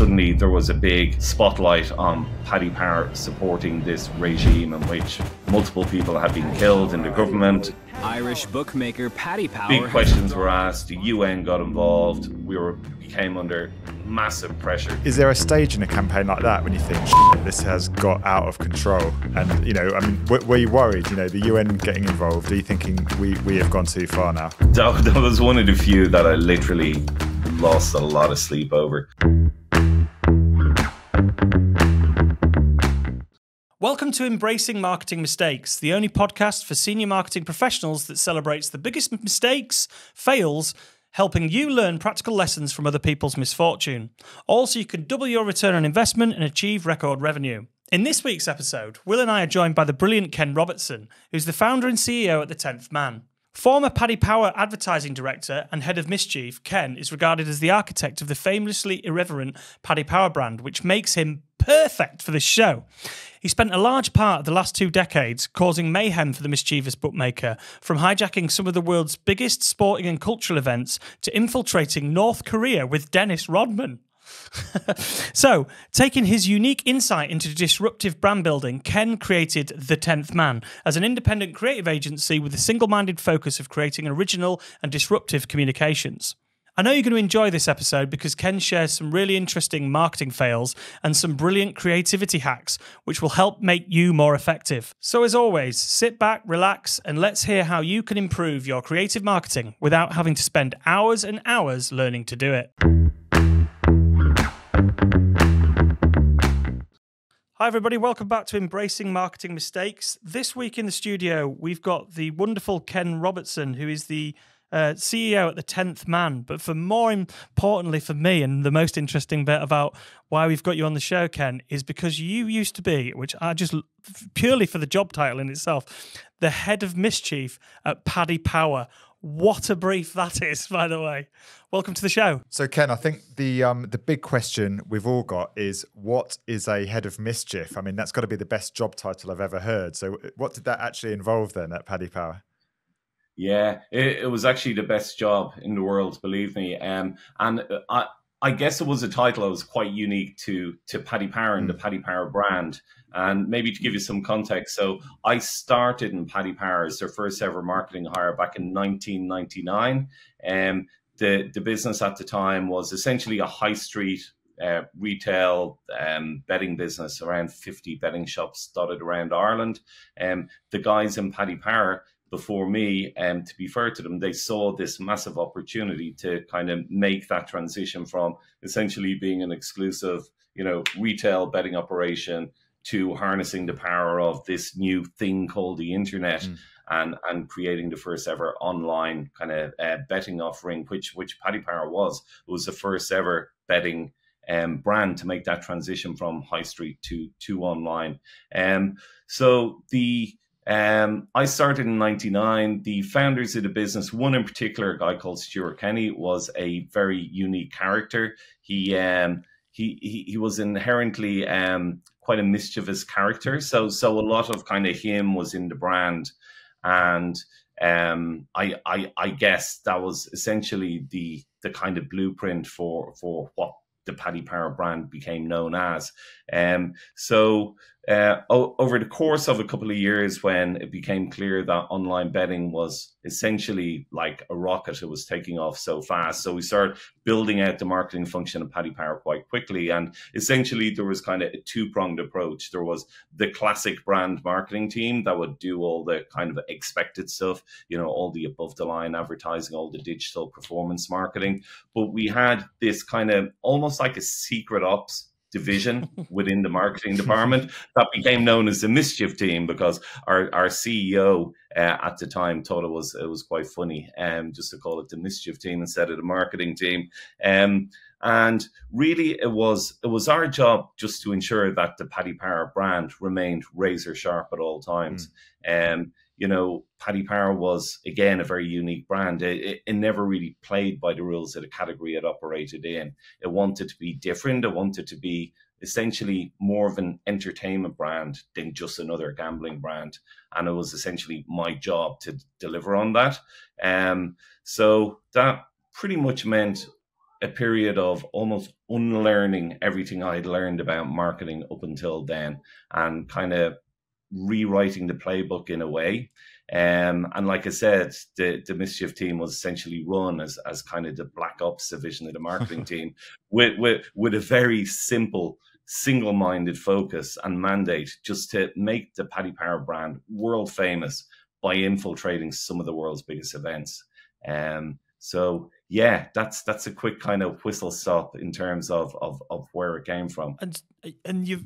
suddenly there was a big spotlight on Paddy Power supporting this regime in which multiple people had been killed in the government. Irish bookmaker Paddy Power. Big questions were asked, the UN got involved, became under massive pressure. Is there a stage in a campaign like that when you think, this has got out of control? And, you know, I mean, were you worried, you know, the UN getting involved? Are you thinking we have gone too far now? That was one of the few that I literally lost a lot of sleep over. Welcome to Embracing Marketing Mistakes, the only podcast for senior marketing professionals that celebrates the biggest mistakes, fails, helping you learn practical lessons from other people's misfortune. Also, you can double your return on investment and achieve record revenue. In this week's episode, Will and I are joined by the brilliant Ken Robertson, who's the founder and CEO at The 10th Man. Former Paddy Power advertising director and head of Mischief, Ken is regarded as the architect of the famously irreverent Paddy Power brand, which makes him perfect for this show. He spent a large part of the last 2 decades causing mayhem for the mischievous bookmaker, from hijacking some of the world's biggest sporting and cultural events to infiltrating North Korea with Dennis Rodman. So, taking his unique insight into disruptive brand building, Ken created The 10th Man as an independent creative agency with a single-minded focus of creating original and disruptive communications. I know you're going to enjoy this episode because Ken shares some really interesting marketing fails and some brilliant creativity hacks which will help make you more effective. So as always, sit back, relax, and let's hear how you can improve your creative marketing without having to spend hours and hours learning to do it. Hi everybody, welcome back to Embracing Marketing Mistakes. This week in the studio, we've got the wonderful Ken Robertson, who is the CEO at The 10th Man. But for more importantly for me, and the most interesting bit about why we've got you on the show, Ken, is because you used to be, which I just, purely for the job title in itself, the Head of Mischief at Paddy Power. What a brief that is, by the way. Welcome to the show. So, Ken, I think the big question we've all got is, what is a Head of Mischief? I mean, that's got to be the best job title I've ever heard. So what did that actually involve then at Paddy Power? Yeah, it was actually the best job in the world, believe me. And I guess it was a title that was quite unique to Paddy Power and the Paddy Power brand. And maybe to give you some context, so I started in Paddy Power as their first ever marketing hire back in 1999. The business at the time was essentially a high street retail betting business, around 50 betting shops dotted around Ireland. The guys in Paddy Power before me, to be fair to them, they saw this massive opportunity to kind of make that transition from essentially being an exclusive, retail betting operation to harnessing the power of this new thing called the internet and creating the first ever online kind of betting offering, which Paddy Power was. It was the first ever betting brand to make that transition from high street to online. I started in 99. The founders of the business, one in particular, a guy called Stuart Kenny, was a very unique character. He was inherently quite a mischievous character. So a lot of kind of him was in the brand. And I guess that was essentially the kind of blueprint for what the Paddy Power brand became known as. Over the course of a couple of years, when it became clear that online betting was essentially like a rocket, it was taking off so fast. So we started building out the marketing function of Paddy Power quite quickly. And essentially there was kind of a two-pronged approach. There was the classic brand marketing team that would do all the kind of expected stuff, all the above the line advertising, all the digital performance marketing. But we had this kind of almost like a secret ops division within the marketing department that became known as the Mischief team, because our CEO at the time thought it was quite funny just to call it the Mischief team instead of the marketing team. And really it was our job just to ensure that the Paddy Power brand remained razor sharp at all times. Paddy Power was, again, a very unique brand. It never really played by the rules of the category it operated in. It wanted to be different. It wanted to be essentially more of an entertainment brand than just another gambling brand. And it was essentially my job to deliver on that. So that pretty much meant a period of almost unlearning everything I'd learned about marketing up until then, and kind of rewriting the playbook in a way. And like I said, the Mischief team was essentially run as kind of the Black Ops division of the marketing team, with a very simple, single-minded focus and mandate, just to make the Paddy Power brand world famous by infiltrating some of the world's biggest events. So yeah, that's a quick kind of whistle stop in terms of where it came from. And you've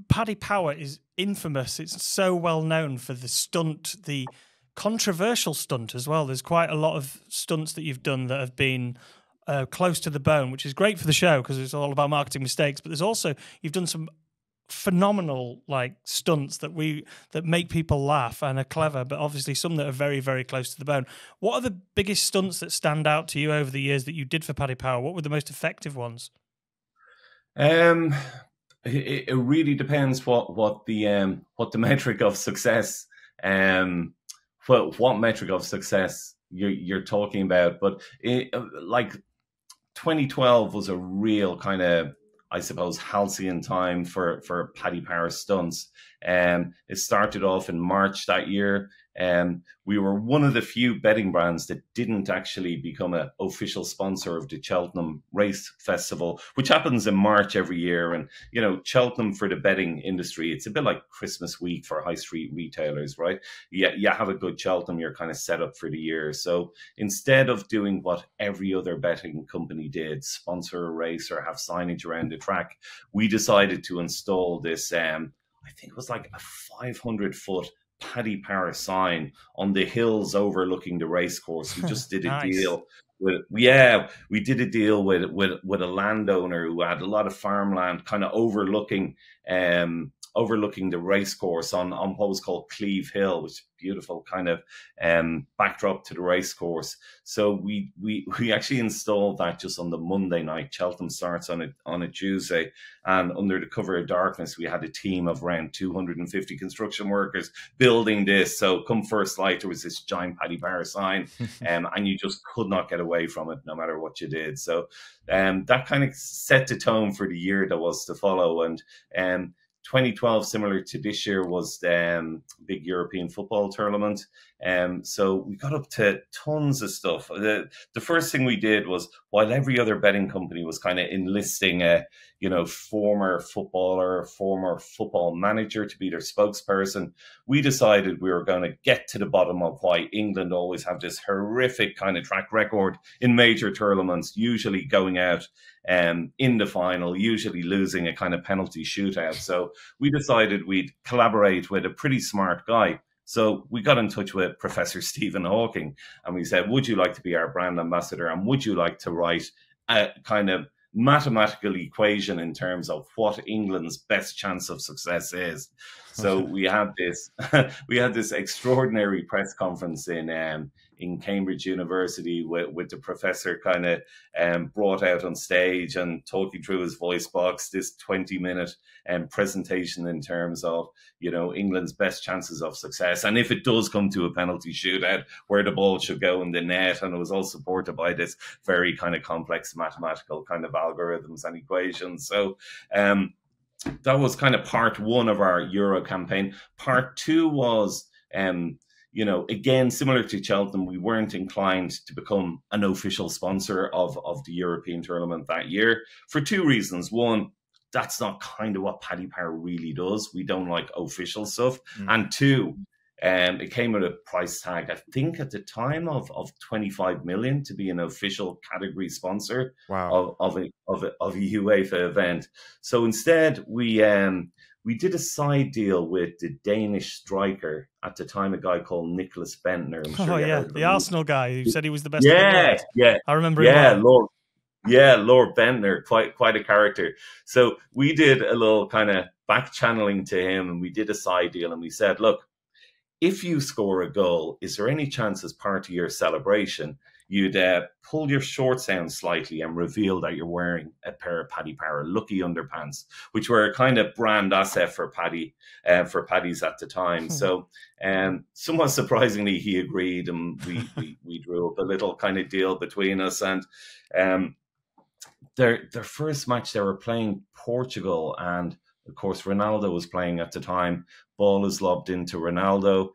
Paddy Power is infamous. It's so well known for the stunt, the controversial stunt as well. There's quite a lot of stunts that you've done that have been close to the bone, which is great for the show because it's all about marketing mistakes. But there's also, you've done some phenomenal like stunts that make people laugh and are clever, but obviously some that are very, very close to the bone. What are the biggest stunts that stand out to you over the years that you did for Paddy Power? What were the most effective ones? It really depends what the metric of success, what metric of success you're talking about. But like 2012 was a real kind of, I suppose, halcyon time for Paddy Power stunts. It started off in March that year. We were one of the few betting brands that didn't actually become an official sponsor of the Cheltenham Race Festival, which happens in March every year. And, you know, Cheltenham for the betting industry, it's a bit like Christmas week for high street retailers, right? You have a good Cheltenham, you're kind of set up for the year. So instead of doing what every other betting company did, sponsor a race or have signage around the track, we decided to install this, I think it was like a 500-foot Paddy Power sign on the hills overlooking the race course. We just did a Nice. deal we did a deal with a landowner who had a lot of farmland kind of overlooking the race course on what was called Cleve Hill, which is a beautiful kind of backdrop to the race course. So we actually installed that just on the Monday night. Cheltenham starts on a Tuesday, and under the cover of darkness, we had a team of around 250 construction workers building this. So come first light, there was this giant Paddy Power sign, and you just could not get away from it no matter what you did. So that kind of set the tone for the year that was to follow. And 2012, similar to this year, was the big European football tournament. So we got up to tons of stuff. The first thing we did was, while every other betting company was kind of enlisting a former footballer, former football manager to be their spokesperson, we decided we were going to get to the bottom of why England always have this horrific kind of track record in major tournaments, usually going out in the final, usually losing a kind of penalty shootout. So we decided we'd collaborate with a pretty smart guy. So we got in touch with Professor Stephen Hawking, and we said, would you like to be our brand ambassador? And would you like to write a kind of mathematical equation in terms of what England's best chance of success is? So we had this extraordinary press conference in Cambridge University with the professor kind of brought out on stage and talking through his voice box, this 20-minute presentation in terms of, England's best chances of success. And if it does come to a penalty shootout, where the ball should go in the net. And it was all supported by this very kind of complex mathematical kind of algorithms and equations. So that was kind of part one of our Euro campaign. Part two was, again, similar to Cheltenham, we weren't inclined to become an official sponsor of the European tournament that year for two reasons. One, that's not kind of what Paddy Power really does. We don't like official stuff. And two, it came with a price tag, I think at the time of 25 million to be an official category sponsor. Wow. of a UEFA event. So instead, we did a side deal with the Danish striker at the time, a guy called Nicholas Bendtner. I'm sure yeah, the Arsenal guy who said he was the best. Yeah, I remember him. Lord Bendtner, quite a character. So we did a little kind of back channeling to him, and we did a side deal, and we said, look, if you score a goal, is there any chance as part of your celebration you'd pull your shorts down slightly and reveal that you're wearing a pair of Paddy Power Lucky underpants, which were a kind of brand asset for Paddy's at the time. So somewhat surprisingly, he agreed, and we drew up a little kind of deal between us. And their first match, they were playing Portugal, and of course Ronaldo was playing at the time. Ball is lobbed into Ronaldo,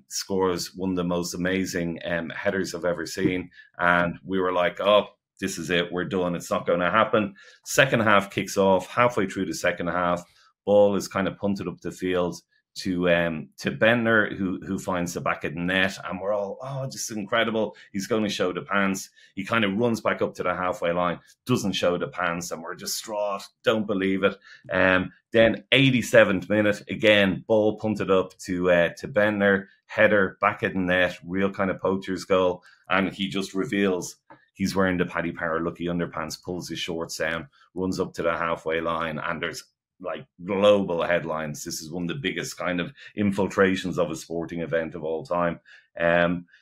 scores one of the most amazing headers I've ever seen, and we were like, oh, this is it, we're done, it's not going to happen. Second half kicks off. Halfway through the second half, ball is kind of punted up the field to Bendtner, who finds the back of the net, and we're all, oh, this is incredible, he's going to show the pants. He kind of runs back up to the halfway line, doesn't show the pants, and we're distraught, don't believe it. Then 87th minute, again, ball punted up to Bendtner, header, back of the net, real kind of poacher's goal, and he just reveals he's wearing the Paddy Power lucky underpants, pulls his shorts down, runs up to the halfway line, and there's like global headlines. This is one of the biggest kind of infiltrations of a sporting event of all time.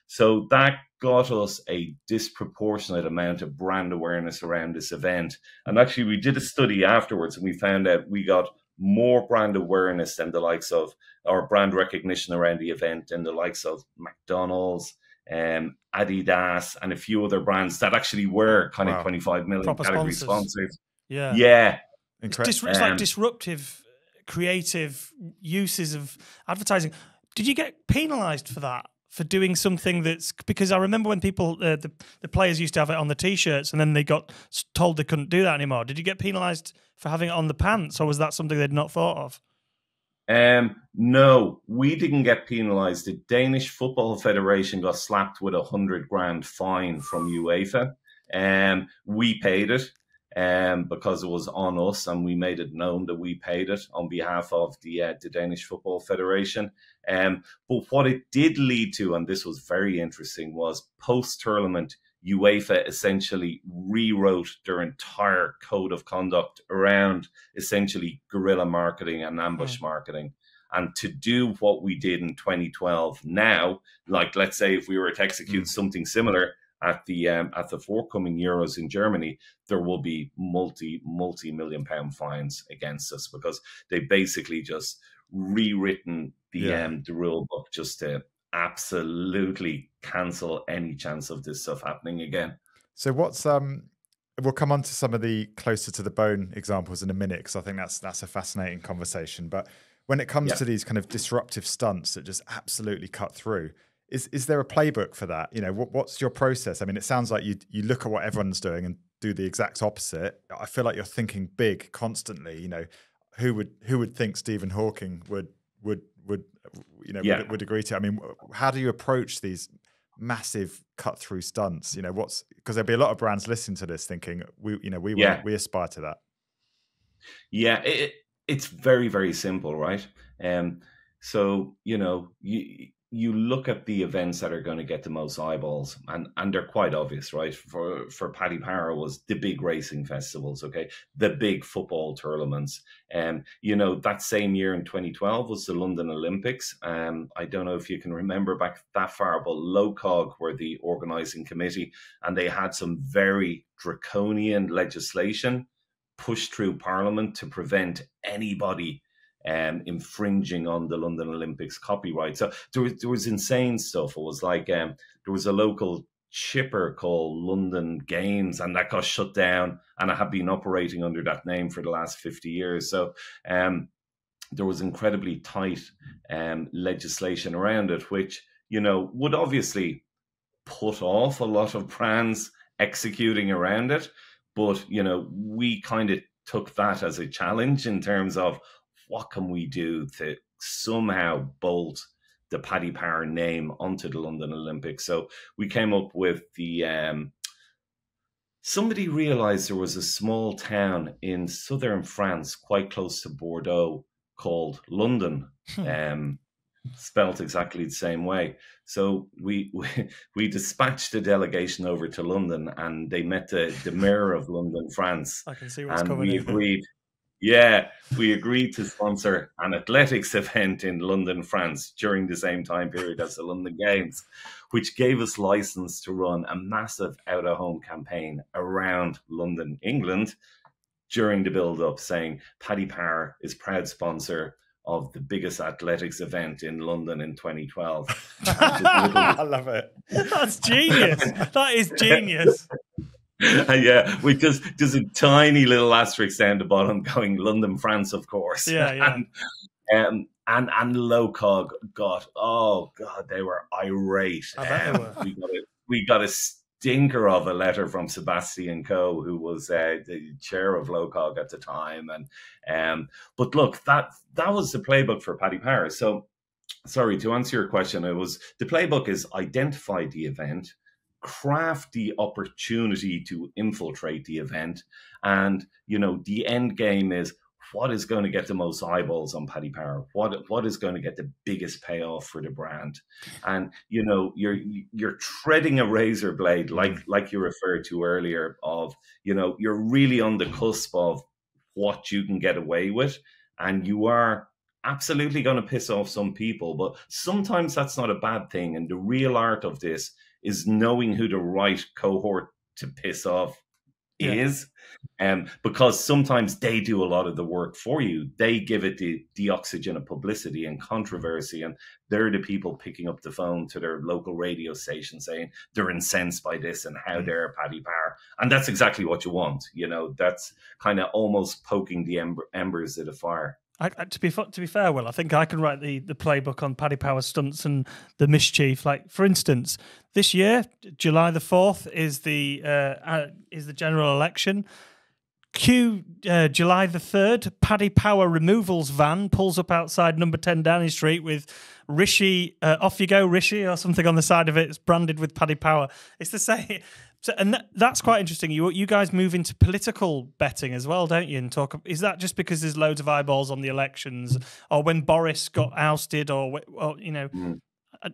So that got us a disproportionate amount of brand awareness around this event. And actually, we did a study afterwards, and we found out we got more brand awareness than the likes of, or brand recognition around the event than the likes of McDonald's, Adidas, and a few other brands that actually were kind of 25 million proper category sponsors. Yeah. Incredible. It's like disruptive, creative uses of advertising. Did you get penalised for that? For doing something that's, because I remember when people, the players used to have it on the T-shirts, and then they got told they couldn't do that anymore. Did you get penalised for having it on the pants, or was that something they'd not thought of? No, we didn't get penalised. The Danish Football Federation got slapped with $100 grand fine from UEFA. We paid it. Because it was on us, and we made it known that we paid it on behalf of the Danish Football Federation. But what it did lead to, and this was very interesting, was post-tournament, UEFA essentially rewrote their entire code of conduct around essentially guerrilla marketing and ambush marketing. And to do what we did in 2012 now, like let's say if we were to execute something similar at the forthcoming Euros in Germany, there will be multi-million pound fines against us, because they basically just rewritten the rule book just to absolutely cancel any chance of this stuff happening again. So what's we'll come on to some of the closer to the bone examples in a minute, because I think that's a fascinating conversation. But when it comes to these kind of disruptive stunts that just absolutely cut through, is there a playbook for that? You know, what's your process? I mean, it sounds like you look at what everyone's doing and do the exact opposite. I feel like you're thinking big constantly. You know, who would think Stephen Hawking would agree to? I mean, how do you approach these massive cut through stunts? You know, because there'll be a lot of brands listening to this thinking we aspire to that. Yeah, it's very, very simple, right? So you look at the events that are going to get the most eyeballs, and they're quite obvious, right? For Paddy Power was the big racing festivals, okay? The big football tournaments. That same year in 2012 was the London Olympics. I don't know if you can remember back that far, but LOCOG were the organising committee, and they had some very draconian legislation pushed through Parliament to prevent anybody infringing on the London Olympics copyright. So there was insane stuff. It was like there was a local chipper called London Games, and that got shut down, and it had been operating under that name for the last 50 years. So there was incredibly tight legislation around it, which would obviously put off a lot of brands executing around it. But we kind of took that as a challenge in terms of, what can we do to somehow bolt the Paddy Power name onto the London Olympics? So we came up with somebody realized there was a small town in southern France, quite close to Bordeaux, called London, spelt exactly the same way. So we dispatched a delegation over to London, and they met the mayor of London, France. I can see what's coming. We agreed. Yeah, we agreed to sponsor an athletics event in London, France during the same time period as the London Games, which gave us license to run a massive out-of-home campaign around London, England during the build-up, saying Paddy Power is proud sponsor of the biggest athletics event in London in 2012. I love it. That's genius. That is genius. Yeah, with just a tiny little asterisk down the bottom going London, France, of course. Yeah. And Locog got, oh God, they were irate. I bet they were. We got a stinker of a letter from Sebastian Coe, who was the chair of Locog at the time. But look, that was the playbook for Paddy Power. So, sorry, to answer your question, the playbook is identify the event, craft the opportunity to infiltrate the event, and the end game is what is going to get the most eyeballs on Paddy Power, what is going to get the biggest payoff for the brand. And you're treading a razor blade, like you referred to earlier, of you're really on the cusp of what you can get away with, and you are absolutely going to piss off some people, but sometimes that's not a bad thing. And the real art of this is knowing who the right cohort to piss off is, because sometimes they do a lot of the work for you. They give it the oxygen of publicity and controversy, and they're the people picking up the phone to their local radio station saying they're incensed by this and how dare Paddy Power. And that's exactly what you want. That's kind of almost poking the embers of the fire. To be fair, Will, I think I can write the playbook on Paddy Power stunts and the mischief. Like, for instance, this year, July the 4th is the general election. July the 3rd, Paddy Power removals van pulls up outside number 10 Downing Street with Rishi, off you go, Rishi, or something on the side of it. It's branded with Paddy Power. It's the same. So, and that's quite interesting. You guys move into political betting as well, don't you? And is that just because there's loads of eyeballs on the elections, or when Boris got ousted, or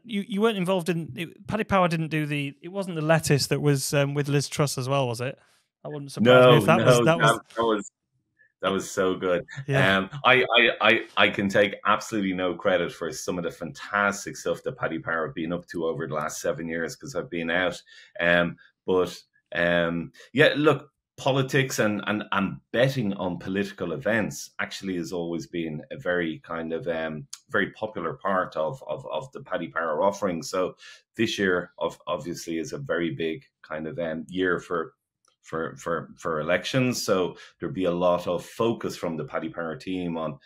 you weren't involved in Paddy Power didn't do it wasn't the lettuce that was with Liz Truss as well, was it? I wouldn't surprise me if that was so good. Yeah. I can take absolutely no credit for some of the fantastic stuff that Paddy Power have been up to over the last 7 years, because I've been out. Look, politics and betting on political events actually has always been a very kind of very popular part of the Paddy Power offering. So this year obviously is a very big kind of year for elections. So there'll be a lot of focus from the Paddy Power team on,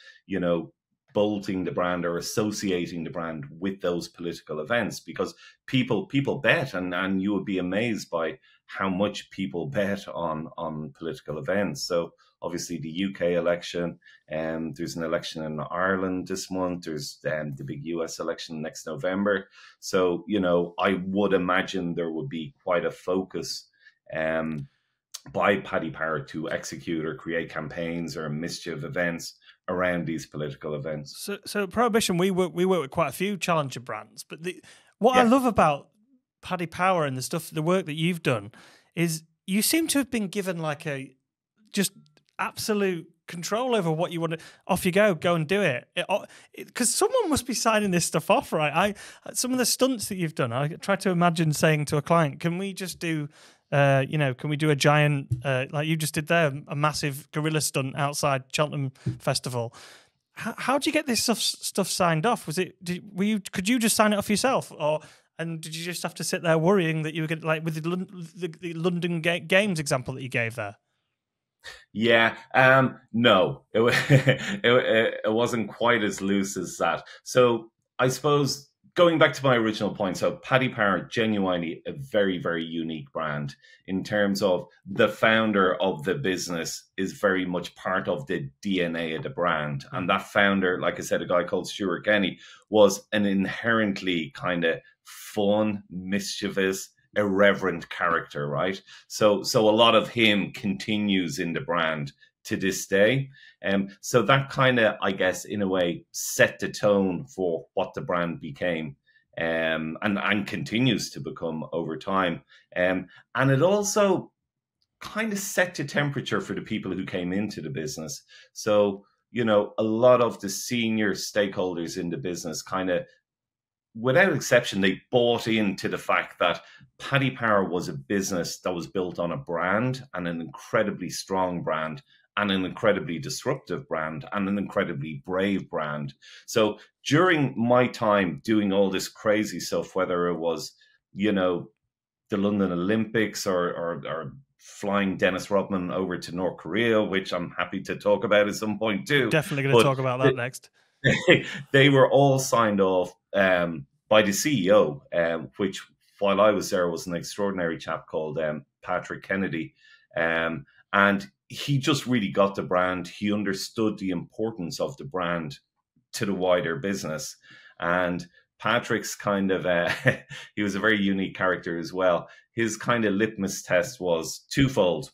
bolting the brand or associating the brand with those political events, because people bet, and you would be amazed by how much people bet on political events. So obviously the UK election, there's an election in Ireland this month, there's the big US election next November. So, I would imagine there would be quite a focus by Paddy Power to execute or create campaigns or mischief events around these political events. So Prohibition, we work with quite a few challenger brands, but I love about Paddy Power and the work that you've done is you seem to have been given like a just absolute control over what you want to. Off you go and do it. Because someone must be signing this stuff off, right? Some of the stunts that you've done, I try to imagine saying to a client, "Can we just do?" can we do a giant, like you just did there, a massive guerrilla stunt outside Cheltenham Festival? How do you get this stuff signed off? Could you just sign it off yourself, and did you just have to sit there worrying that you were going like with the London Games example that you gave there? Yeah, no, it wasn't quite as loose as that. So I suppose, going back to my original point, so Paddy Power, genuinely a very, very unique brand in terms of the founder of the business is very much part of the DNA of the brand. And that founder, like I said, a guy called Stuart Kenny, was an inherently kind of fun, mischievous, irreverent character, right? So a lot of him continues in the brand to this day. So that kind of, I guess, in a way, set the tone for what the brand became, and continues to become over time. And it also kind of set the temperature for the people who came into the business. So, a lot of the senior stakeholders in the business kind of, without exception, they bought into the fact that Paddy Power was a business that was built on a brand, and an incredibly strong brand, and an incredibly disruptive brand, and an incredibly brave brand. So during my time doing all this crazy stuff, whether it was, the London Olympics or flying Dennis Rodman over to North Korea, which I'm happy to talk about at some point too. Definitely going to talk about that next. They were all signed off by the CEO, which while I was there was an extraordinary chap called Patrick Kennedy. And he just really got the brand. He understood the importance of the brand to the wider business. And Patrick's kind of, he was a very unique character as well. His kind of litmus test was twofold.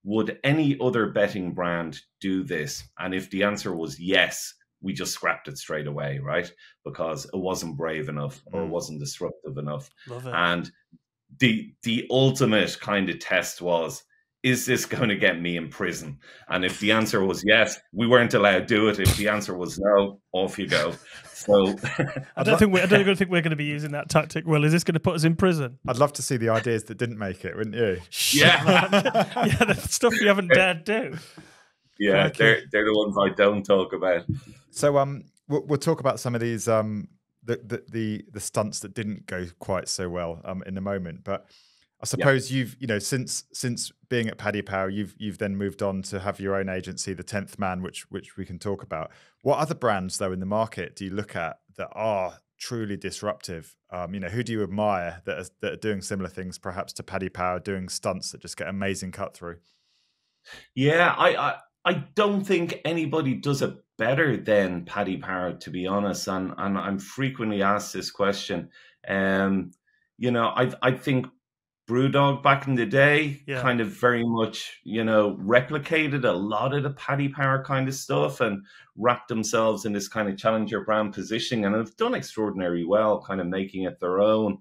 Would any other betting brand do this? And if the answer was yes, we just scrapped it straight away, right? Because it wasn't brave enough or it wasn't disruptive enough. Love it. And the ultimate kind of test was, is this going to get me in prison? And if the answer was yes, we weren't allowed to do it. If the answer was no, off you go. So I don't think we're going to be using that tactic. Well, is this going to put us in prison? I'd love to see the ideas that didn't make it, wouldn't you? Yeah. Yeah, the stuff you haven't dared do. Yeah, they're the ones I don't talk about. So we'll talk about some of these the stunts that didn't go quite so well in a moment. But I suppose you've since being at Paddy Power, you've then moved on to have your own agency, the 10th Man, which we can talk about. What other brands though in the market do you look at that are truly disruptive? Who do you admire that are doing similar things, perhaps to Paddy Power, doing stunts that just get amazing cut through? Yeah, I don't think anybody does it better than Paddy Power, to be honest. And I'm frequently asked this question. I think Brewdog back in the day kind of very much, replicated a lot of the Paddy Power kind of stuff and wrapped themselves in this kind of challenger brand positioning and have done extraordinarily well, kind of making it their own.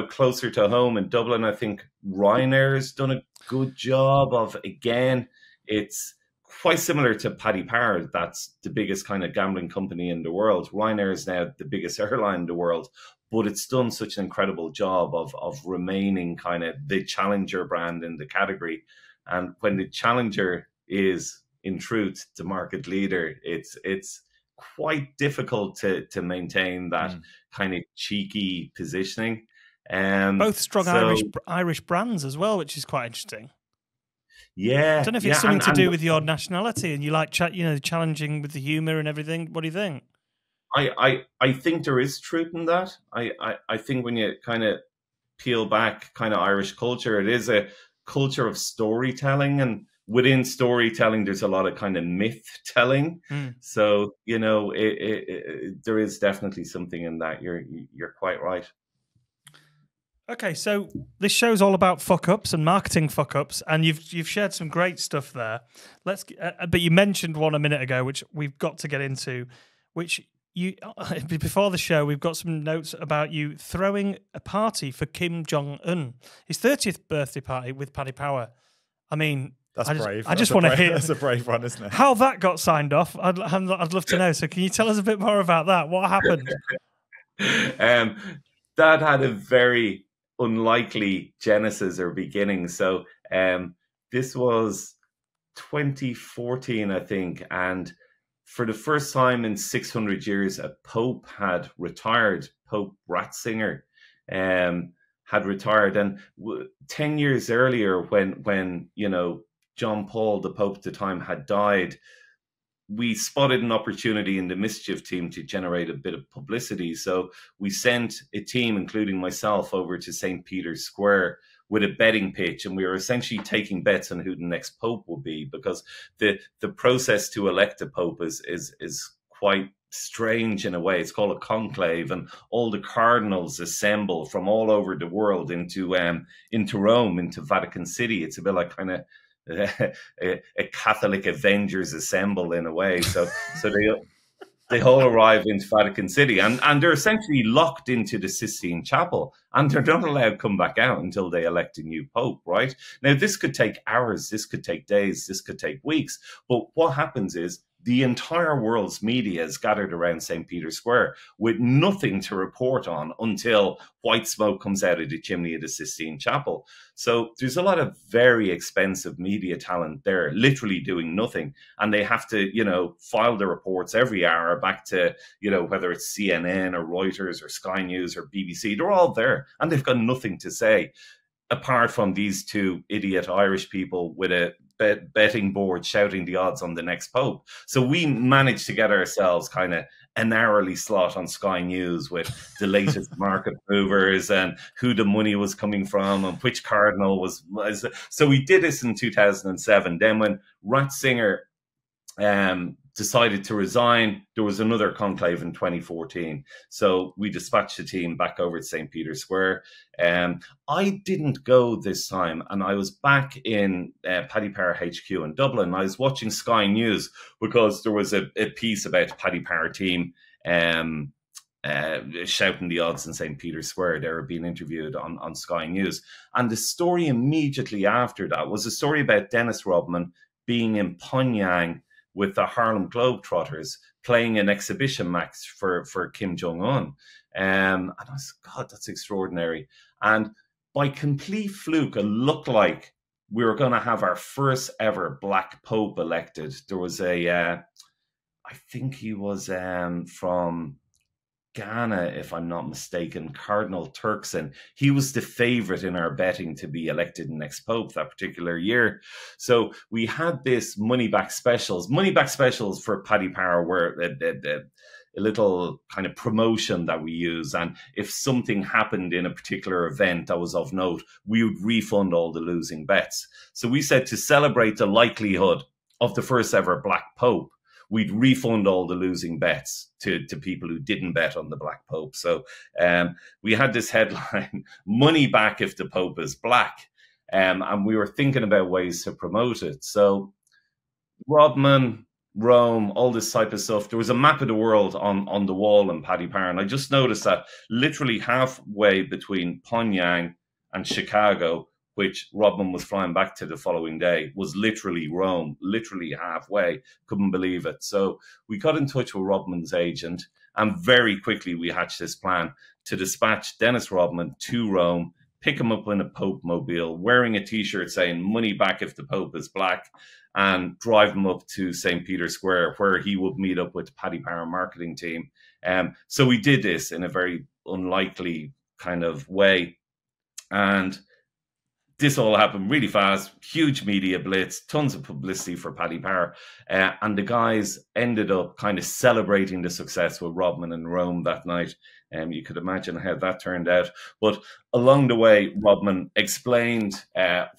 Closer to home in Dublin, I think Ryanair has done a good job of, again, it's quite similar to Paddy Power. That's the biggest kind of gambling company in the world. Ryanair is now the biggest airline in the world, but it's done such an incredible job of remaining kind of the challenger brand in the category. And when the challenger is, in truth, the market leader, it's quite difficult to maintain that kind of cheeky positioning. Both strong Irish brands as well, which is quite interesting. Yeah, I don't know if it's something to do with your nationality and you like challenging with the humour and everything. What do you think? I think there is truth in that. I think when you kind of peel back kind of Irish culture, it is a culture of storytelling, and within storytelling, there's a lot of kind of myth telling. So there is definitely something in that. You're quite right. Okay, so this show's all about fuck-ups and marketing fuck-ups, and you've shared some great stuff there. But you mentioned one a minute ago, which we've got to get into. Which before the show, we've got some notes about you throwing a party for Kim Jong-un, his 30th birthday party with Paddy Power. I mean, that's brave. I just want to hear. That's a brave one, isn't it? How that got signed off? I'd love to know. So, can you tell us a bit more about that? What happened? That had a very unlikely genesis or beginning. So this was 2014, I think, and for the first time in 600 years, a pope had retired. Pope Ratzinger had retired, and 10 years earlier, when John Paul, the pope at the time, had died, we spotted an opportunity in the Mischief team to generate a bit of publicity. So we sent a team, including myself, over to St. Peter's Square with a betting pitch. And we were essentially taking bets on who the next pope will be, because the process to elect a pope is quite strange in a way. It's called a conclave, and all the cardinals assemble from all over the world into Rome, into Vatican City. It's a bit like kind of a Catholic Avengers assemble in a way. So they all arrive into Vatican City, and they're essentially locked into the Sistine Chapel, and they're not allowed to come back out until they elect a new pope, right? Now, this could take hours, this could take days, this could take weeks, but what happens is the entire world's media is gathered around St. Peter's Square with nothing to report on until white smoke comes out of the chimney of the Sistine Chapel. So there's a lot of very expensive media talent there, literally doing nothing. And they have to, file their reports every hour back to, whether it's CNN or Reuters or Sky News or BBC. They're all there and they've got nothing to say. apart from these two idiot Irish people with a betting board shouting the odds on the next Pope. So we managed to get ourselves kind of an hourly slot on Sky News with the latest market movers and who the money was coming from and which cardinal was. So we did this in 2007. Then when Ratzinger decided to resign, there was another conclave in 2014. So we dispatched the team back over to St. Peter's Square. I didn't go this time, and I was back in Paddy Power HQ in Dublin. I was watching Sky News because there was a piece about the Paddy Power team shouting the odds in St. Peter's Square. They were being interviewed on Sky News. And the story immediately after that was a story about Dennis Rodman being in Pyongyang with the Harlem Globetrotters playing an exhibition match for Kim Jong-un. And I was, God, that's extraordinary. And by complete fluke, it looked like we were going to have our first ever Black Pope elected. There was I think he was from Ghana, if I'm not mistaken, Cardinal Turkson. He was the favorite in our betting to be elected next Pope that particular year. So we had this money back specials. Money back specials for Paddy Power were a little kind of promotion that we use. And if something happened in a particular event that was of note, we would refund all the losing bets. So we said to celebrate the likelihood of the first ever Black Pope, we'd refund all the losing bets to people who didn't bet on the Black Pope. So we had this headline, money back if the Pope is black. And we were thinking about ways to promote it. So Rodman, Rome, all this type of stuff. There was a map of the world on the wall in Paddy Power. And I just noticed that literally halfway between Pyongyang and Chicago, which Rodman was flying back to the following day, was literally Rome, literally halfway. Couldn't believe it. So we got in touch with Rodman's agent, and very quickly we hatched this plan to dispatch Dennis Rodman to Rome, pick him up in a Pope mobile, wearing a T-shirt saying money back if the Pope is black, and drive him up to St. Peter's Square, where he would meet up with the Paddy Power marketing team. So we did this in a very unlikely kind of way. And this all happened really fast, huge media blitz, tons of publicity for Paddy Power. And the guys ended up kind of celebrating the success with Rodman in Rome that night. You could imagine how that turned out. But along the way, Rodman explained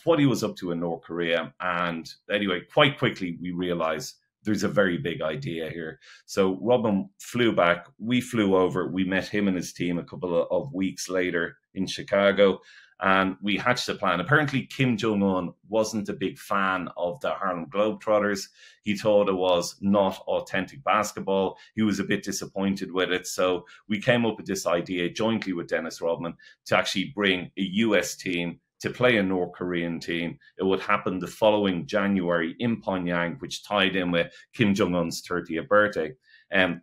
what he was up to in North Korea. And anyway, quite quickly, we realized there's a very big idea here. So Rodman flew back. We flew over. We met him and his team a couple of weeks later in Chicago. And we hatched a plan. Apparently, Kim Jong-un wasn't a big fan of the Harlem Globetrotters. He thought it was not authentic basketball. He was a bit disappointed with it. So we came up with this idea jointly with Dennis Rodman to actually bring a US team to play a North Korean team. It would happen the following January in Pyongyang, which tied in with Kim Jong-un's 30th birthday.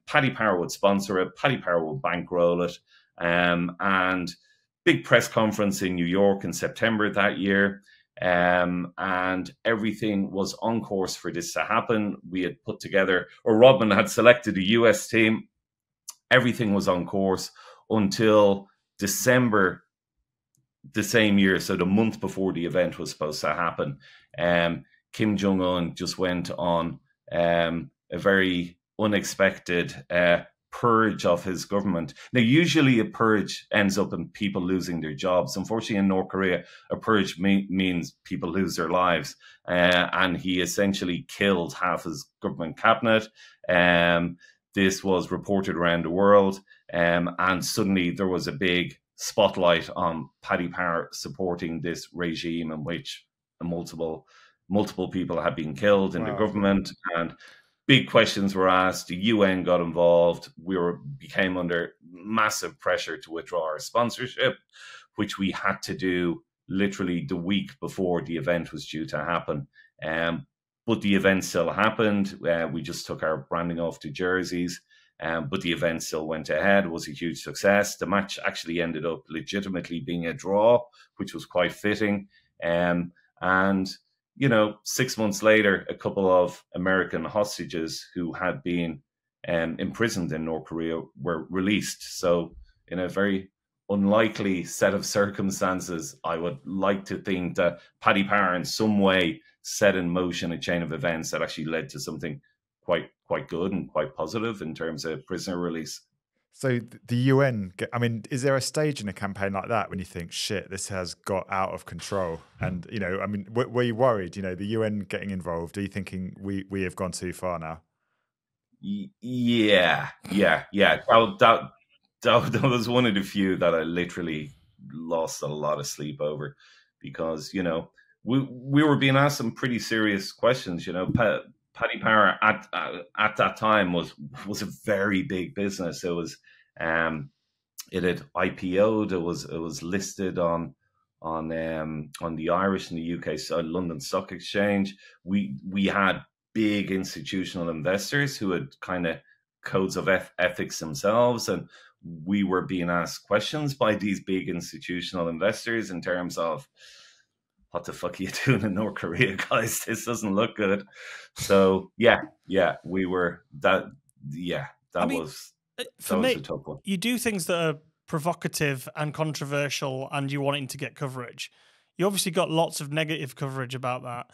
Paddy Power would sponsor it. Paddy Power would bankroll it. And big press conference in New York in September that year. And everything was on course for this to happen. We had put together, or Rodman had selected a US team. Everything was on course until December the same year. So the month before the event was supposed to happen. Kim Jong-un just went on a very unexpected purge of his government. Now, usually a purge ends up in people losing their jobs. Unfortunately, in North Korea, a purge means people lose their lives. And he essentially killed half his government cabinet. This was reported around the world. And suddenly there was a big spotlight on Paddy Power supporting this regime in which multiple people had been killed in the government. And big questions were asked. The UN got involved. We became under massive pressure to withdraw our sponsorship, which we had to do literally the week before the event was due to happen. But the event still happened. We just took our branding off the jerseys, but the event still went ahead. It was a huge success. The match actually ended up legitimately being a draw, which was quite fitting. And you know, 6 months later, a couple of American hostages who had been imprisoned in North Korea were released. So in a very unlikely set of circumstances, I would like to think that Paddy Power in some way set in motion a chain of events that actually led to something quite good and quite positive in terms of prisoner release. So the UN, I mean, is there a stage in a campaign like that when you think, shit, this has got out of control? And, you know, I mean, were you worried, you know, the UN getting involved? Are you thinking we have gone too far now? Yeah. That was one of the few that I literally lost a lot of sleep over, because, you know, we were being asked some pretty serious questions. You know, Paddy Power at that time was a very big business. It was it had IPO'd. It was listed on the Irish and the UK London Stock Exchange. We had big institutional investors who had kind of codes of ethics themselves, and we were being asked questions by these big institutional investors in terms of, what the fuck are you doing in North Korea, guys? This doesn't look good. So we were that. Yeah, that was for me, a tough one. You do things that are provocative and controversial, and you wanting to get coverage. You obviously got lots of negative coverage about that.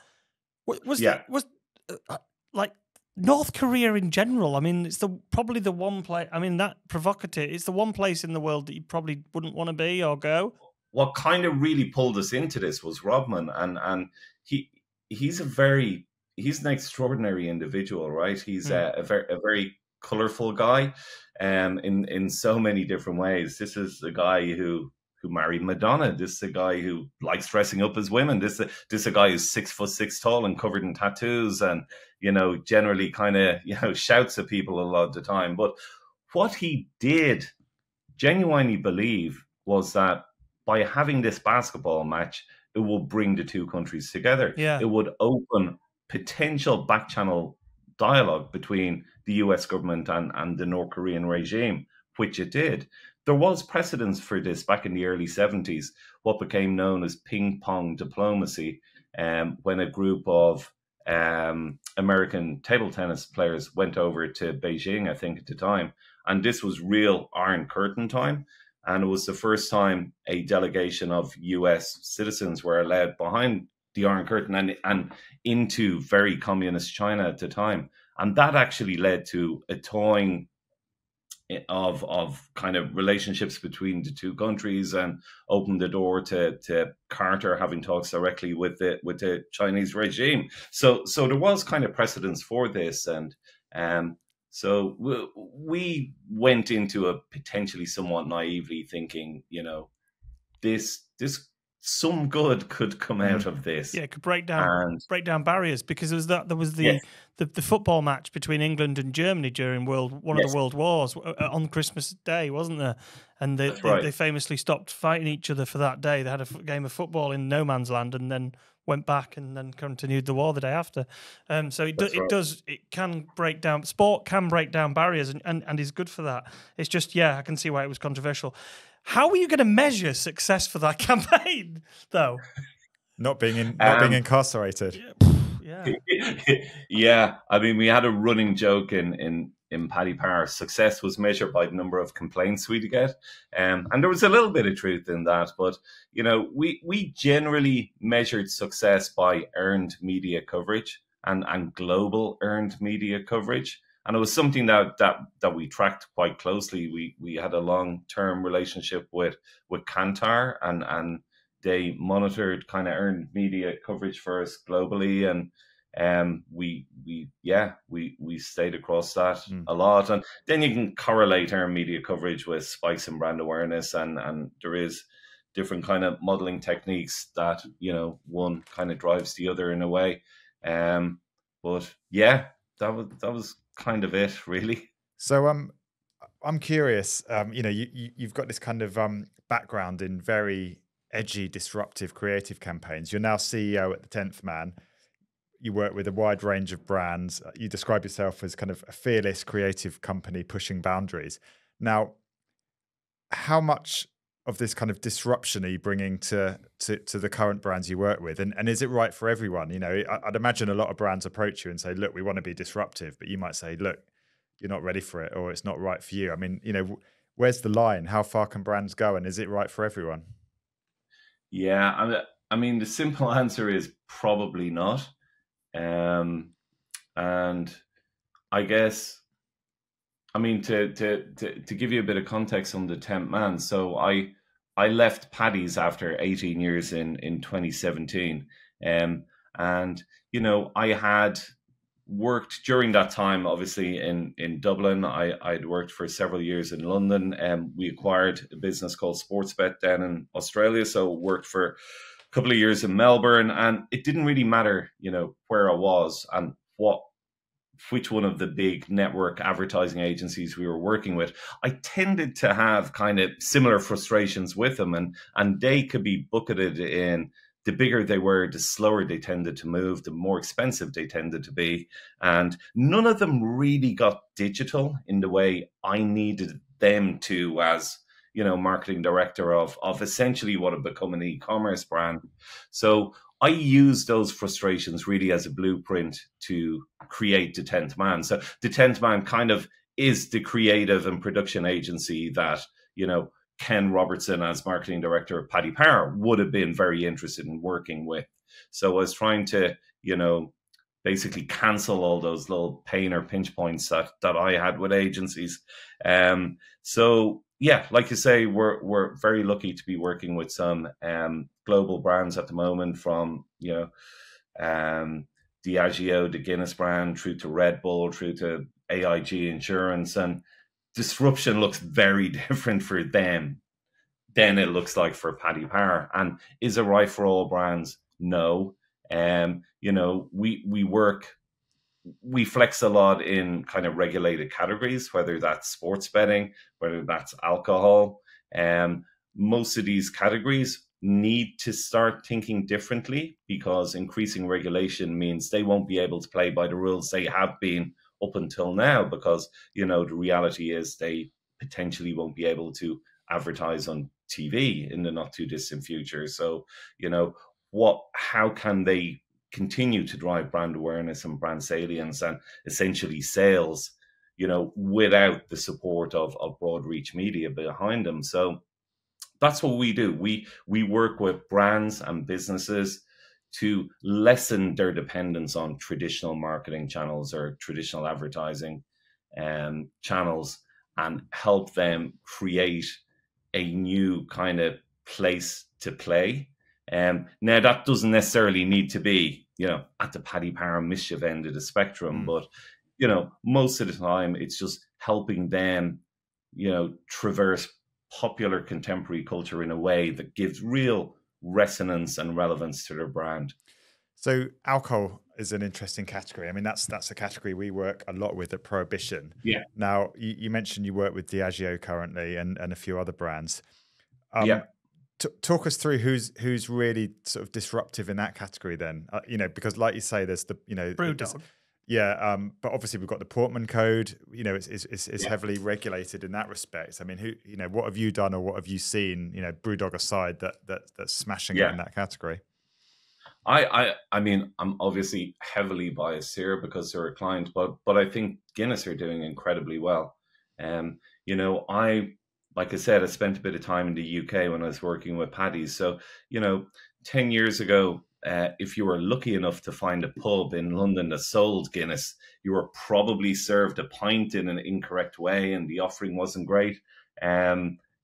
Like North Korea in general? I mean, it's probably the one place. I mean, that provocative. It's the one place in the world that you probably wouldn't want to be or go. What kind of really pulled us into this was Rodman, and he's an extraordinary individual, right? He's a very colorful guy, in so many different ways. This is a guy who married Madonna. This is a guy who likes dressing up as women. This is a guy who's 6'6" tall and covered in tattoos, and, you know, generally kind of, you know, shouts at people a lot of the time. But what he did genuinely believe was that by having this basketball match, it will bring the two countries together. Yeah. It would open potential back channel dialogue between the US government and the North Korean regime, which it did. There was precedence for this back in the early 70s, what became known as ping pong diplomacy, when a group of American table tennis players went over to Beijing, I think at the time. And this was real Iron Curtain time. And it was the first time a delegation of US citizens were allowed behind the Iron Curtain and into very communist China at the time. And that actually led to a thawing of kind of relationships between the two countries, and opened the door to Carter having talks directly with the Chinese regime. So there was kind of precedence for this, and so we went into it potentially somewhat naively thinking, you know, this some good could come out of this. Yeah, it could break down barriers, because there was the football match between England and Germany during one of the world wars on Christmas Day, wasn't there? And they famously stopped fighting each other for that day. They had a game of football in no man's land, and then went back and then continued the war the day after. So it can break down, sport can break down barriers, and is good for that. It's just, I can see why it was controversial. How are you going to measure success for that campaign, though? Not being incarcerated. Yeah. I mean, we had a running joke in Paddy Power. Success was measured by the number of complaints we'd get, and there was a little bit of truth in that. But, you know, we generally measured success by earned media coverage and global earned media coverage. And it was something that we tracked quite closely. We had a long-term relationship with Kantar, and they monitored kind of earned media coverage for us globally, and we stayed across that a lot. And then you can correlate earned media coverage with spikes in brand awareness, and there is different kind of modeling techniques that, you know, one kind of drives the other in a way. But yeah, that was kind of it, really. So I'm curious. You know, you've got this kind of background in very edgy, disruptive, creative campaigns. You're now CEO at the 10th Man. You work with a wide range of brands. You describe yourself as kind of a fearless, creative company pushing boundaries. Now, how much of this kind of disruption are you bringing to the current brands you work with? And is it right for everyone? You know, I'd imagine a lot of brands approach you and say, look, we want to be disruptive, but you might say, look, you're not ready for it, or it's not right for you. I mean, you know, where's the line? How far can brands go, and is it right for everyone? Yeah, I mean, the simple answer is probably not. And I guess, I mean, to give you a bit of context on the 10th man, so I left Paddy's after 18 years in 2017. And, I had worked during that time, obviously, in Dublin. I'd worked for several years in London, and we acquired a business called Sportsbet down in Australia. So worked for a couple of years in Melbourne, and it didn't really matter, where I was and which one of the big network advertising agencies we were working with. I tended to have kind of similar frustrations with them, and they could be bucketed in. The bigger they were, the slower they tended to move, the more expensive they tended to be. And none of them really got digital in the way I needed them to, as, marketing director of essentially what had become an e-commerce brand. So I used those frustrations really as a blueprint to create the 10th man. So the 10th man kind of is the creative and production agency that, Ken Robertson, as marketing director of Paddy Power, would have been very interested in working with. So I was trying to, basically cancel all those little pain or pinch points that I had with agencies. So yeah, like you say, we're very lucky to be working with some global brands at the moment, from Diageo, the Guinness brand, through to Red Bull, through to AIG Insurance, and disruption looks very different for them than it looks like for Paddy Power. And is it right for all brands? No. We flex a lot in kind of regulated categories, whether that's sports betting, whether that's alcohol. Most of these categories need to start thinking differently, because increasing regulation means they won't be able to play by the rules they have been up until now, because, the reality is they potentially won't be able to advertise on TV in the not too distant future. So, how can they continue to drive brand awareness and brand salience and essentially sales, without the support of broad reach media behind them? So that's what we do. We work with brands and businesses to lessen their dependence on traditional marketing channels or traditional advertising channels, and help them create a new kind of place to play. Now, that doesn't necessarily need to be, at the Paddy Power Mischief end of the spectrum, but, most of the time it's just helping them, traverse popular contemporary culture in a way that gives real resonance and relevance to their brand. So alcohol is an interesting category. I mean, that's a category we work a lot with at Prohibition. Yeah. Now, you mentioned you work with Diageo currently and a few other brands. Yeah. Talk us through who's really sort of disruptive in that category then, because like you say, there's the, Brewdog. Yeah, but obviously we've got the Portman Code. It's heavily regulated in that respect. I mean, what have you done or what have you seen? Brewdog aside, that's smashing it in that category. I mean, I'm obviously heavily biased here because they're a client, but I think Guinness are doing incredibly well. Like I said, I spent a bit of time in the UK when I was working with Paddy's. So 10 years ago, if you were lucky enough to find a pub in London that sold Guinness, you were probably served a pint in an incorrect way, and the offering wasn't great.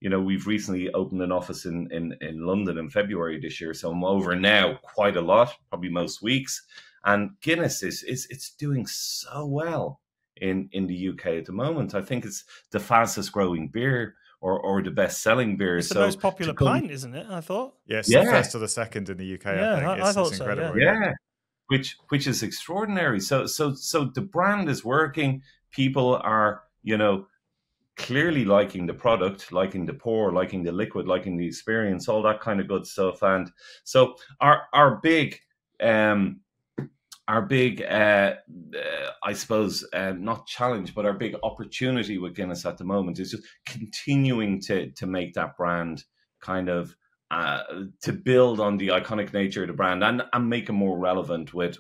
We've recently opened an office in London in February this year, so I'm over now quite a lot, probably most weeks. And Guinness is doing so well in the UK at the moment. I think it's the fastest growing beer, or the best selling beer. It's the most popular pint, isn't it? I thought. Yes, the first or the second in the UK. Yeah, I think thought it's so. incredible. Yeah. Which is extraordinary. So the brand is working. People are, clearly liking the product, liking the pour, liking the liquid, liking the experience, all that kind of good stuff. And so our big I suppose, not challenge, but our big opportunity with Guinness at the moment is just continuing to make that brand kind of to build on the iconic nature of the brand and make it more relevant with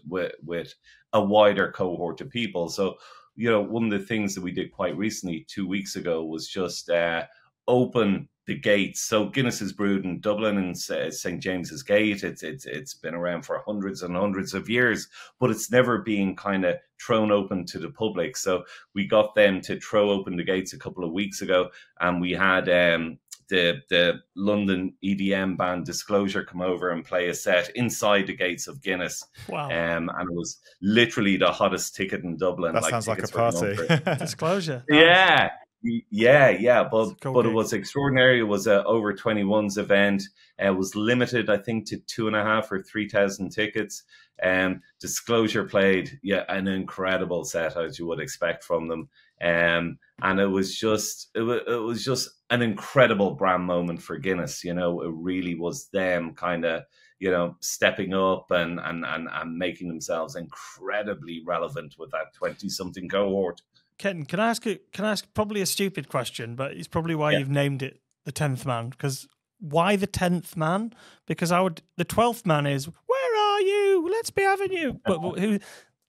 a wider cohort of people. So, one of the things that we did quite recently, 2 weeks ago, was just open the gates. So Guinness is brewed in Dublin and St. James's Gate. It's been around for hundreds and hundreds of years, but it's never been kind of thrown open to the public. So we got them to throw open the gates a couple of weeks ago, and we had the London EDM band Disclosure come over and play a set inside the gates of Guinness. Wow. And it was literally the hottest ticket in Dublin. That sounds like a party. Disclosure. Yeah. But Cool it was extraordinary. It was a over 21s event. It was limited, I think, to 2,500 or 3,000 tickets. Disclosure played, an incredible set, as you would expect from them. And it was just an incredible brand moment for Guinness. You know, it really was them kind of, you know, stepping up and making themselves incredibly relevant with that 20-something cohort. Ken, can I ask probably a stupid question, but it's probably why you've named it the 10th man. Because why the 10th man? Because the 12th man is, where are you? Let's be having you. But who?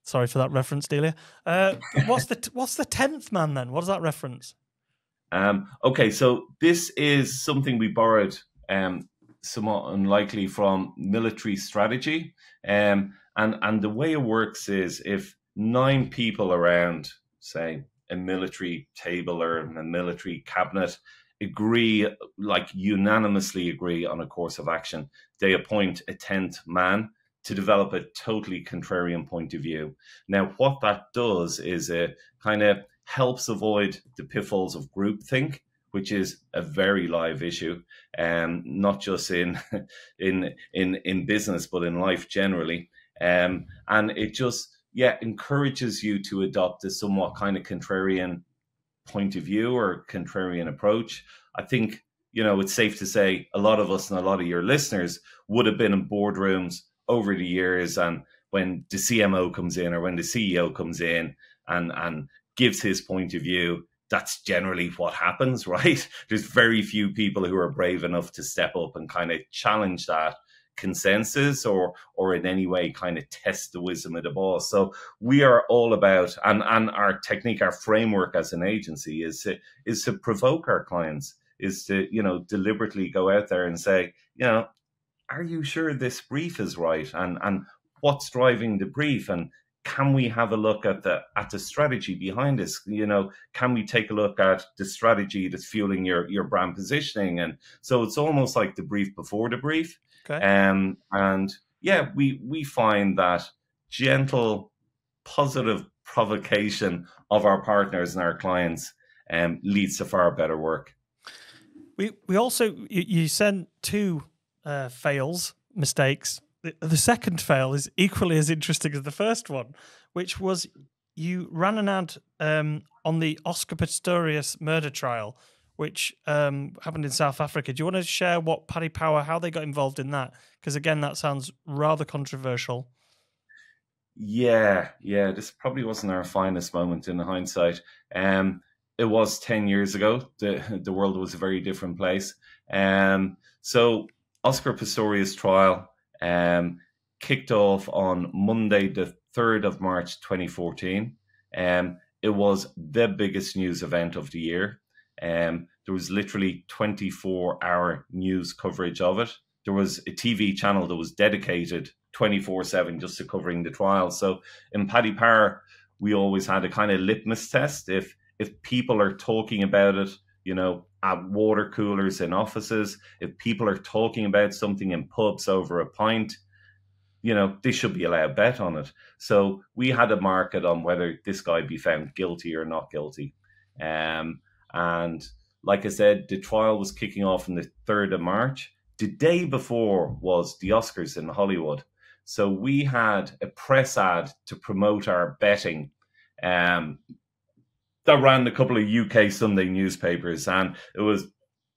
Sorry for that reference, Delia. What's the 10th man then? What does that reference? Okay, so this is something we borrowed somewhat unlikely from military strategy. And the way it works is if 9 people around, say, a military table or a military cabinet unanimously agree on a course of action, they appoint a 10th man to develop a totally contrarian point of view. Now, what that does is it kind of helps avoid the pitfalls of groupthink, which is a very live issue, not just in business, but in life generally. And it just encourages you to adopt a somewhat kind of contrarian point of view or contrarian approach. I think, you know, it's safe to say a lot of us and a lot of your listeners would have been in boardrooms over the years, and when the CMO comes in or when the CEO comes in and gives his point of view, that's generally what happens, right? There's very few people who are brave enough to step up and kind of challenge that consensus or in any way kind of test the wisdom of the boss. So we are all about, and our technique, our framework as an agency is to provoke our clients, is to, you know, deliberately go out there and say, you know, are you sure this brief is right? And what's driving the brief? And can we have a look at the strategy behind this? You know, can we take a look at the strategy that's fueling your brand positioning? And so it's almost like the brief before the brief. Okay. We find that gentle, positive provocation of our partners and our clients leads to far better work. We also, you sent 2 mistakes. The second fail is equally as interesting as the first one, which was you ran an ad on the Oscar Pistorius murder trial, which happened in South Africa. Do you want to share what Paddy Power, how they got involved in that? Because again, that sounds rather controversial. Yeah, this probably wasn't our finest moment in hindsight. It was 10 years ago. The world was a very different place. So Oscar Pistorius trial kicked off on Monday, the 3rd of March, 2014. It was the biggest news event of the year. There was literally 24-hour news coverage of it. There was a TV channel that was dedicated 24/7 just to covering the trial. So in Paddy Power, we always had a kind of litmus test. If people are talking about it, you know, at water coolers in offices, if people are talking about something in pubs over a pint, you know, they should be allowed bet on it. So we had a market on whether this guy be found guilty or not guilty. And like I said, the trial was kicking off on the 3rd of March. The day before was the Oscars in Hollywood. So we had a press ad to promote our betting that ran a couple of UK Sunday newspapers, and it was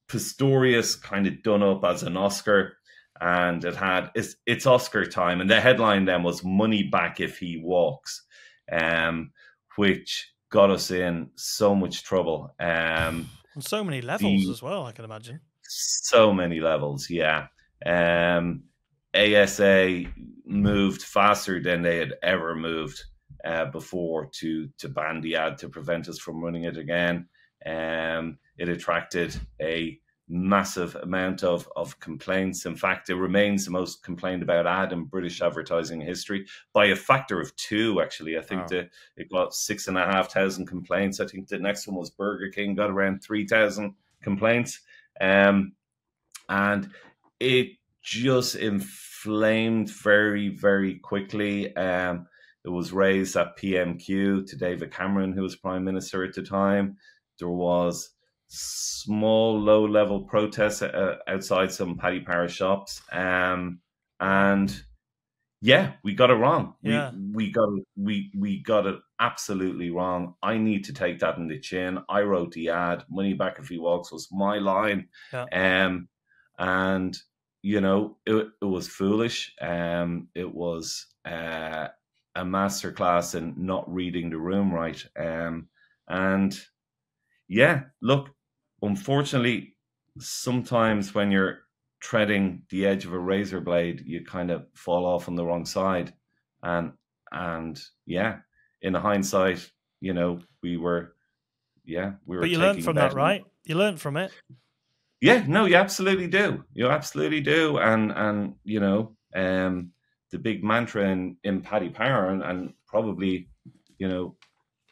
Pistorius kind of done up as an Oscar, and it had it's Oscar time, and the headline then was "Money Back If He Walks," which got us in so much trouble. On so many levels as well, I can imagine. So many levels, yeah. ASA moved faster than they had ever moved before to ban the ad to prevent us from running it again. It attracted a massive amount of complaints. In fact, it remains the most complained about ad in British advertising history by a factor of 2, actually. I think it got 6,500 complaints. I think the next one was Burger King, got around 3,000 complaints. And it just inflamed very, very quickly. It was raised at PMQ to David Cameron, who was Prime Minister at the time. There was small, low-level protests outside some Paddy Power shops, and yeah, we got it wrong. Yeah. We got it absolutely wrong. I need to take that in the chin. I wrote the ad. Money back if he walks was my line, and you know it was foolish. It was a masterclass in not reading the room right, and yeah, look. Unfortunately, sometimes when you're treading the edge of a razor blade, you kind of fall off on the wrong side. And yeah, in hindsight, you know, we were. But you learned from that, right? You learned from it. Yeah, no, you absolutely do. You absolutely do. And you know, the big mantra in Paddy Power and probably, you know,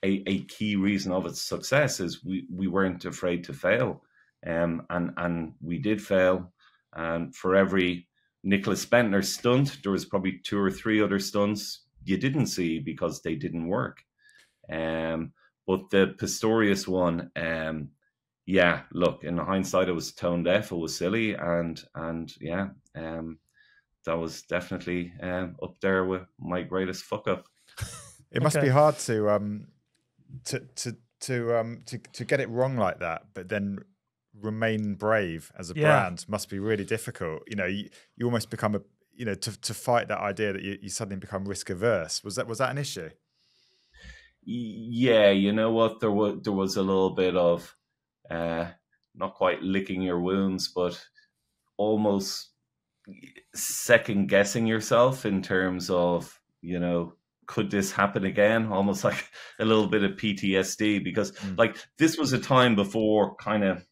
a key reason of its success is we weren't afraid to fail, and we did fail. And for every Nicholas Bendtner stunt, there was probably 2 or 3 other stunts you didn't see because they didn't work. But the Pistorius one, yeah, look, in hindsight, it was tone deaf, it was silly, and yeah, that was definitely up there with my greatest fuck up. It must be hard to get it wrong like that, but then remain brave as a brand must be really difficult. You know, you almost become to fight that idea that you suddenly become risk averse. Was that an issue? Yeah, you know what, there was a little bit of not quite licking your wounds, but almost second guessing yourself in terms of, you know, could this happen again? Almost like a little bit of PTSD, because like this was a time before kind of, it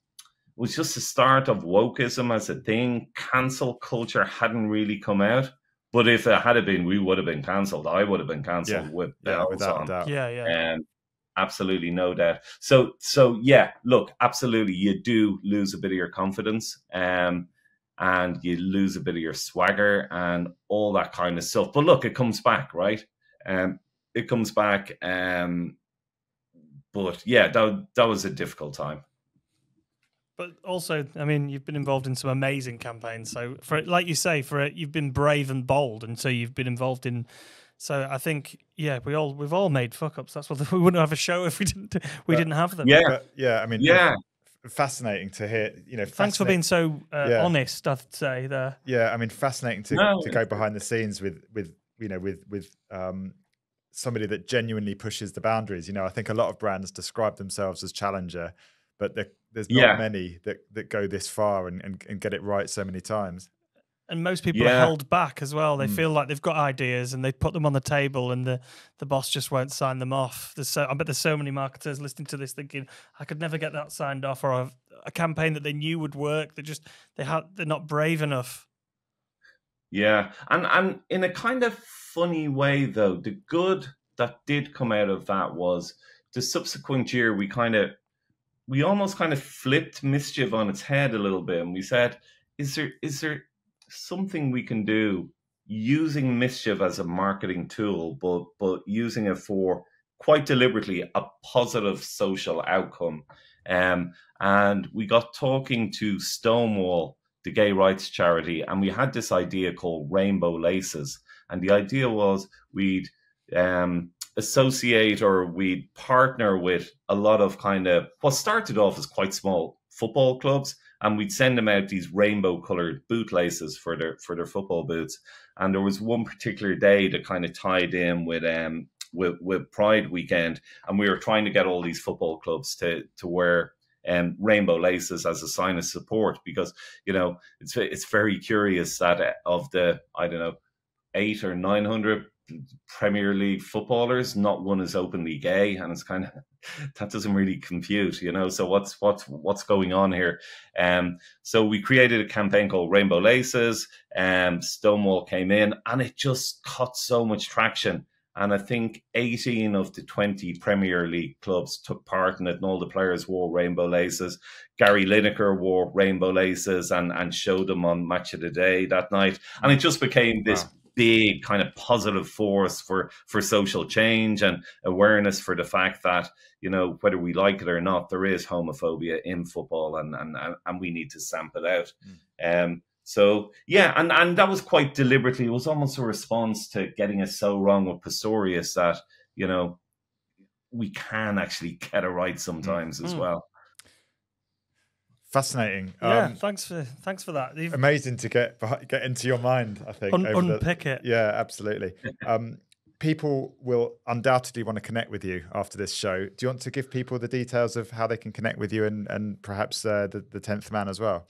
was just the start of wokeism as a thing. Cancel culture hadn't really come out. But if it had been, we would have been cancelled. I would have been cancelled with bells on. Doubt. Yeah. Absolutely no doubt. So yeah, look, absolutely, you do lose a bit of your confidence, and you lose a bit of your swagger and all that kind of stuff. But look, it comes back, right? It comes back. But yeah, that was a difficult time. But also, I mean, you've been involved in some amazing campaigns. So, for like you say, you've been brave and bold, and so you've been involved in. So I think, yeah, we've all made fuck ups. That's what we wouldn't have a show if we didn't have them. Yeah, but, yeah. I mean, fascinating to hear. You know, thanks for being so honest. I'd say there. Yeah, I mean, fascinating to go behind the scenes with somebody that genuinely pushes the boundaries. You know, I think a lot of brands describe themselves as challenger, but there's not many that go this far and get it right so many times. And most people are held back as well. They feel like they've got ideas and they put them on the table, and the boss just won't sign them off. I bet there's so many marketers listening to this thinking, I could never get that signed off, or a campaign that they knew would work. They're not brave enough. Yeah, and in a kind of funny way though, the good that did come out of that was the subsequent year. We almost kind of flipped Mischief on its head a little bit, and we said, is there something we can do using Mischief as a marketing tool, but using it for quite deliberately a positive social outcome? And we got talking to Stonewall, the gay rights charity, and we had this idea called Rainbow Laces. And the idea was we'd associate, or we'd partner with a lot of kind of what started off as quite small football clubs, and we'd send them out these rainbow colored boot laces for their football boots. And there was one particular day that kind of tied in with Pride weekend, and we were trying to get all these football clubs to wear rainbow laces as a sign of support, because, you know, it's very curious that of the, I don't know, 800 or 900 Premier League footballers, not one is openly gay, and it's kind of that doesn't really compute, you know. So what's going on here? So we created a campaign called Rainbow Laces, and Stonewall came in, and it just caught so much traction. And I think 18 of the 20 Premier League clubs took part in it, and all the players wore rainbow laces. Gary Lineker wore rainbow laces and showed them on Match of the Day that night. And it just became this big kind of positive force for social change and awareness for the fact that, you know, whether we like it or not, there is homophobia in football, and we need to stamp it out. So, yeah, and that was quite deliberately. It was almost a response to getting us so wrong with Pistorius that, you know, we can actually get it right sometimes as well. Fascinating. Yeah, thanks for that. Amazing to get into your mind, I think. Unpick it. Yeah, absolutely. People will undoubtedly want to connect with you after this show. Do you want to give people the details of how they can connect with you and perhaps the 10th man as well?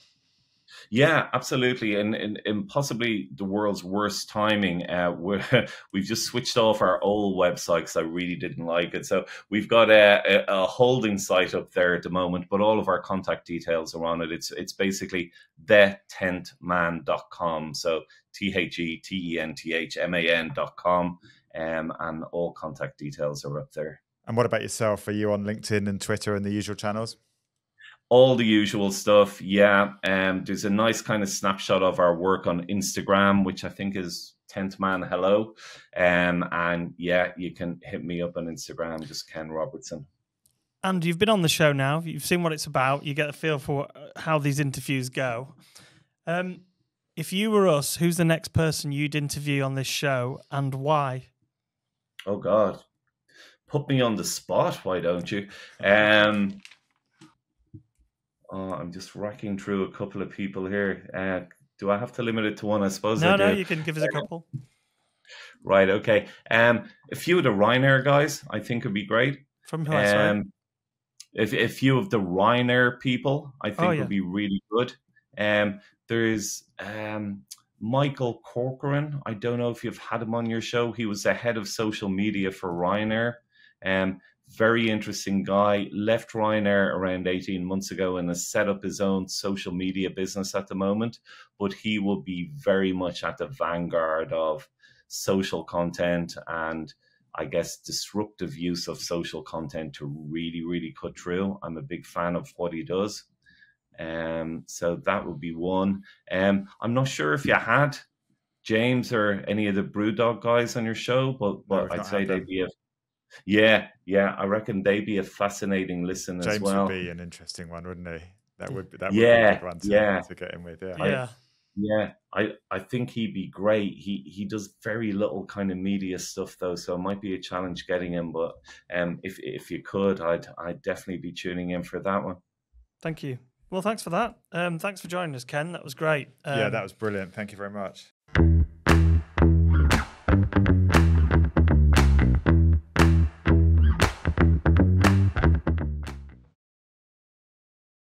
Yeah, absolutely. And possibly the world's worst timing. We've just switched off our old website because I really didn't like it. So we've got a holding site up there at the moment, but all of our contact details are on it. It's basically the10thman.com. So TheTenthman.com. And all contact details are up there. And what about yourself? Are you on LinkedIn and Twitter and the usual channels? All the usual stuff, yeah. There's a nice kind of snapshot of our work on Instagram, which I think is 10th Man Hello. And yeah, you can hit me up on Instagram, just Ken Robertson. And you've been on the show now. You've seen what it's about. You get a feel for how these interviews go. If you were us, who's the next person you'd interview on this show and why? Oh, God. Put me on the spot, why don't you? I'm just racking through a couple of people here. Do I have to limit it to one? I suppose I do. No, you can give us a couple. Right, okay. A few of the Ryanair guys, I think, would be great. From who? Sorry? If a few of the Ryanair people, I think, would be really good. There's Michael Corcoran. I don't know if you've had him on your show. He was the head of social media for Ryanair. Very interesting guy, left Ryanair around 18 months ago and has set up his own social media business at the moment. But he will be very much at the vanguard of social content and, I guess, disruptive use of social content to really, really cut through. I'm a big fan of what he does. So that would be one. I'm not sure if you had James or any of the Brewdog guys on your show, but I'd say they'd be Yeah, I reckon they'd be a fascinating listen as well. James would be an interesting one, wouldn't he? That would be a good one to get in with. I think he'd be great. He does very little kind of media stuff though, so it might be a challenge getting him. But if you could, I'd definitely be tuning in for that one. Thank you. Well, thanks for that. Thanks for joining us, Ken. That was great. Yeah, that was brilliant. Thank you very much.